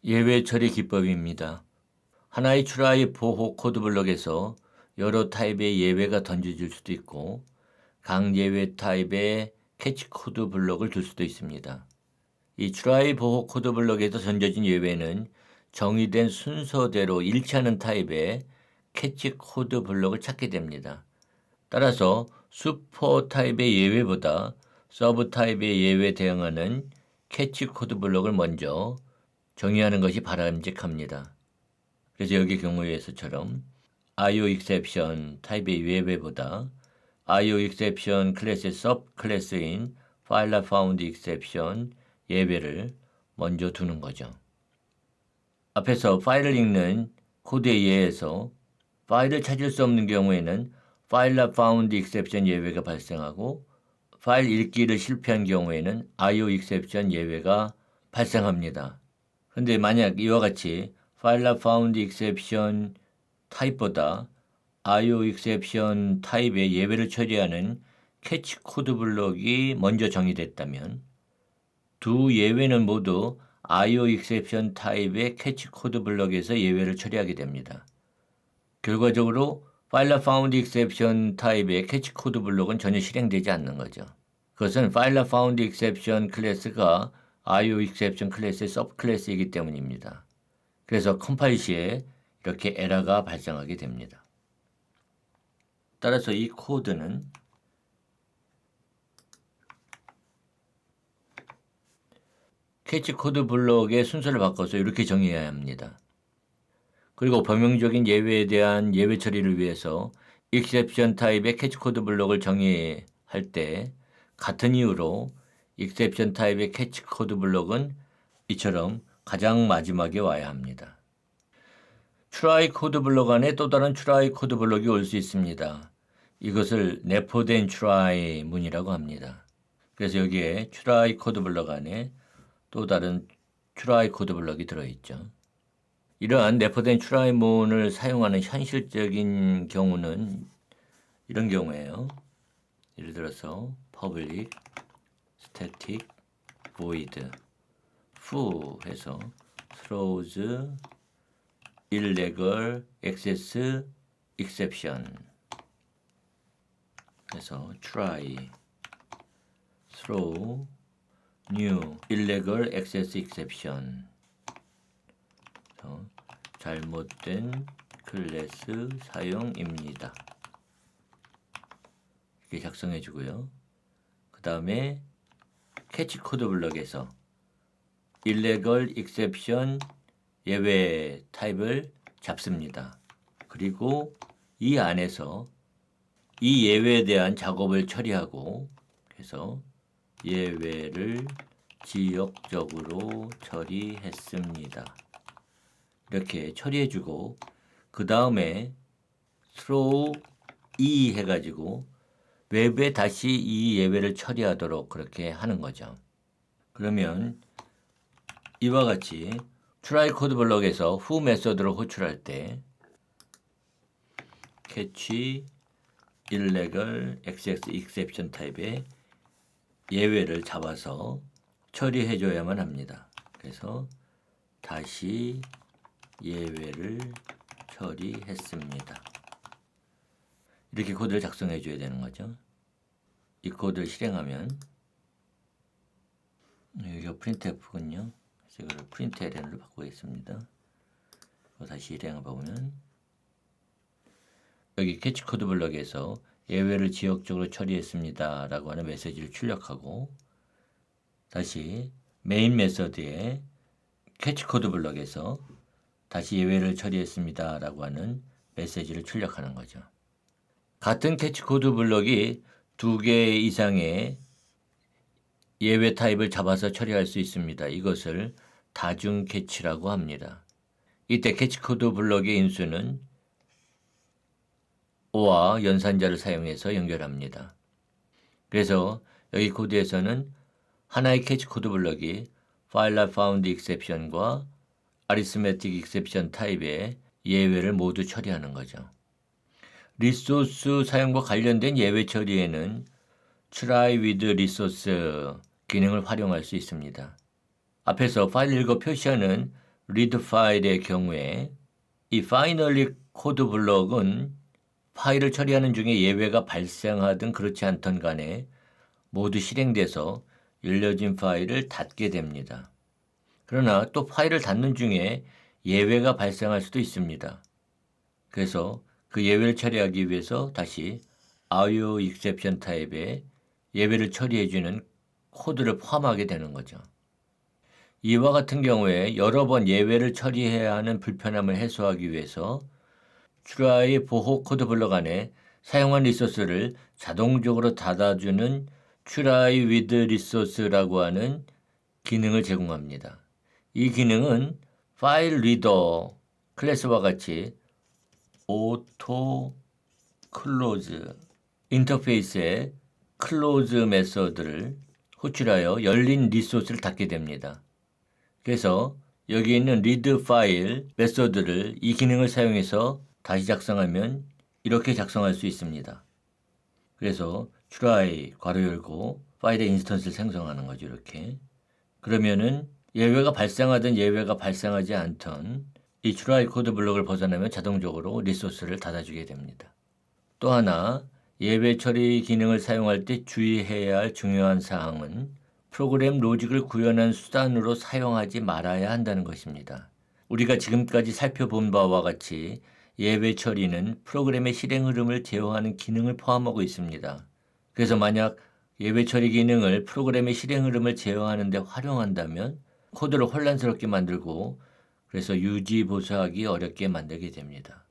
예외 처리 기법입니다. 하나의 try 보호 코드 블록에서 여러 타입의 예외가 던져질 수도 있고 강예외 타입의 캐치 코드 블록을 둘 수도 있습니다. 이 try 보호 코드 블록에서 던져진 예외는 정의된 순서대로 일치하는 타입의 캐치 코드 블록을 찾게 됩니다. 따라서 슈퍼 타입의 예외보다 서브 타입의 예외에 대응하는 캐치 코드 블록을 먼저 정의하는 것이 바람직합니다. 그래서 여기 경우에서처럼 IOException 타입의 예외보다 IOException 클래스의 서브 클래스인 FileFoundException 예외를 먼저 두는 거죠. 앞에서 파일을 읽는 코드에 의해서 파일을 찾을 수 없는 경우에는 FileFoundException 예외가 발생하고 파일 읽기를 실패한 경우에는 IOException 예외가 발생합니다. 그런데 만약 이와 같이 FileFoundException 타입보다 IOException 타입의 예외를 처리하는 캐치 코드 블록이 먼저 정의됐다면 두 예외는 모두 IOException 타입의 캐치 코드 블록에서 예외를 처리하게 됩니다. 결과적으로 FileFoundException 타입의 캐치 코드 블록은 전혀 실행되지 않는 거죠. 그것은 FileFoundException 클래스가 IOException 클래스의 서브 클래스이기 때문입니다. 그래서 컴파일 시에 이렇게 에러가 발생하게 됩니다. 따라서 이 코드는 캐치 코드 블록의 순서를 바꿔서 이렇게 정의해야 합니다. 그리고 범용적인 예외에 대한 예외 처리를 위해서 exception 타입의 캐치 코드 블록을 정의할 때 같은 이유로 exception 타입의 캐치 코드 블록은 이처럼 가장 마지막에 와야 합니다. try 코드 블록 안에 또 다른 try 코드 블록이 올 수 있습니다. 이것을 내포된 try 문이라고 합니다. 그래서 여기에 try 코드 블록 안에 또 다른 try 코드 블록이 들어있죠. 이러한 내포된 try 문을 사용하는 현실적인 경우는 이런 경우예요. 예를 들어서 public static void foo 해서 throws illegal access exception 해서 try throw new illegal access exception 잘못된 클래스 사용입니다. 이렇게 작성해 주고요. 그 다음에 캐치 코드 블록에서 illegal exception 예외 타입을 잡습니다. 그리고 이 안에서 이 예외에 대한 작업을 처리하고 그래서 예외를 지역적으로 처리했습니다. 이렇게 처리해주고 그 다음에 throw 해가지고 외부에 다시 이 예외를 처리하도록 그렇게 하는 거죠. 그러면 이와 같이 try 코드 블록에서 who 메소드를 호출할 때 catch illegal access exception 타입의 예외를 잡아서 처리해 줘야만 합니다. 그래서 다시 예외를 처리했습니다. 이렇게 코드를 작성해 줘야 되는 거죠. 이 코드를 실행하면 여기가 printf군요. 그래서 이걸 println으로 바꾸겠습니다. 다시 실행해 보면 여기 캐치 코드 블록에서 예외를 지역적으로 처리했습니다 라고 하는 메시지를 출력하고 다시 메인 메서드에 캐치 코드 블록에서 다시 예외를 처리했습니다 라고 하는 메시지를 출력하는 거죠. 같은 캐치 코드 블록이 2개 이상의 예외 타입을 잡아서 처리할 수 있습니다. 이것을 다중 캐치라고 합니다. 이때 캐치 코드 블록의 인수는 OR 연산자를 사용해서 연결합니다. 그래서 여기 코드에서는 하나의 캐치 코드 블록이 FileFoundException과 Arithmetic Exception 타입의 예외를 모두 처리하는 거죠. 리소스 사용과 관련된 예외 처리에는 try with resource 기능을 활용할 수 있습니다. 앞에서 파일 읽어 표시하는 리드 파일의 경우에 이 파이널리 코드 블럭은 파일을 처리하는 중에 예외가 발생하든 그렇지 않던 간에 모두 실행돼서 열려진 파일을 닫게 됩니다. 그러나 또 파일을 닫는 중에 예외가 발생할 수도 있습니다. 그래서 그 예외를 처리하기 위해서 다시 IO exception 타입의 예외를 처리해주는 코드를 포함하게 되는 거죠. 이와 같은 경우에 여러 번 예외를 처리해야 하는 불편함을 해소하기 위해서 try 보호 코드 블럭 안에 사용한 리소스를 자동적으로 닫아주는 try with resource라고 하는 기능을 제공합니다. 이 기능은 파일 리더 클래스와 같이 auto close 인터페이스의 close 메서드를 호출하여 열린 리소스를 닫게 됩니다. 그래서 여기 있는 read 파일 메서드를 이 기능을 사용해서 다시 작성하면 이렇게 작성할 수 있습니다. 그래서 try 괄호 열고 파일의 인스턴스를 생성하는 거죠. 이렇게. 그러면은 예외가 발생하든 예외가 발생하지 않던 이 try 코드 블럭을 벗어나면 자동적으로 리소스를 닫아주게 됩니다. 또 하나 예외 처리 기능을 사용할 때 주의해야 할 중요한 사항은 프로그램 로직을 구현한 수단으로 사용하지 말아야 한다는 것입니다. 우리가 지금까지 살펴본 바와 같이 예외 처리는 프로그램의 실행 흐름을 제어하는 기능을 포함하고 있습니다. 그래서 만약 예외 처리 기능을 프로그램의 실행 흐름을 제어하는 데 활용한다면 코드를 혼란스럽게 만들고 그래서 유지 보수하기 어렵게 만들게 됩니다.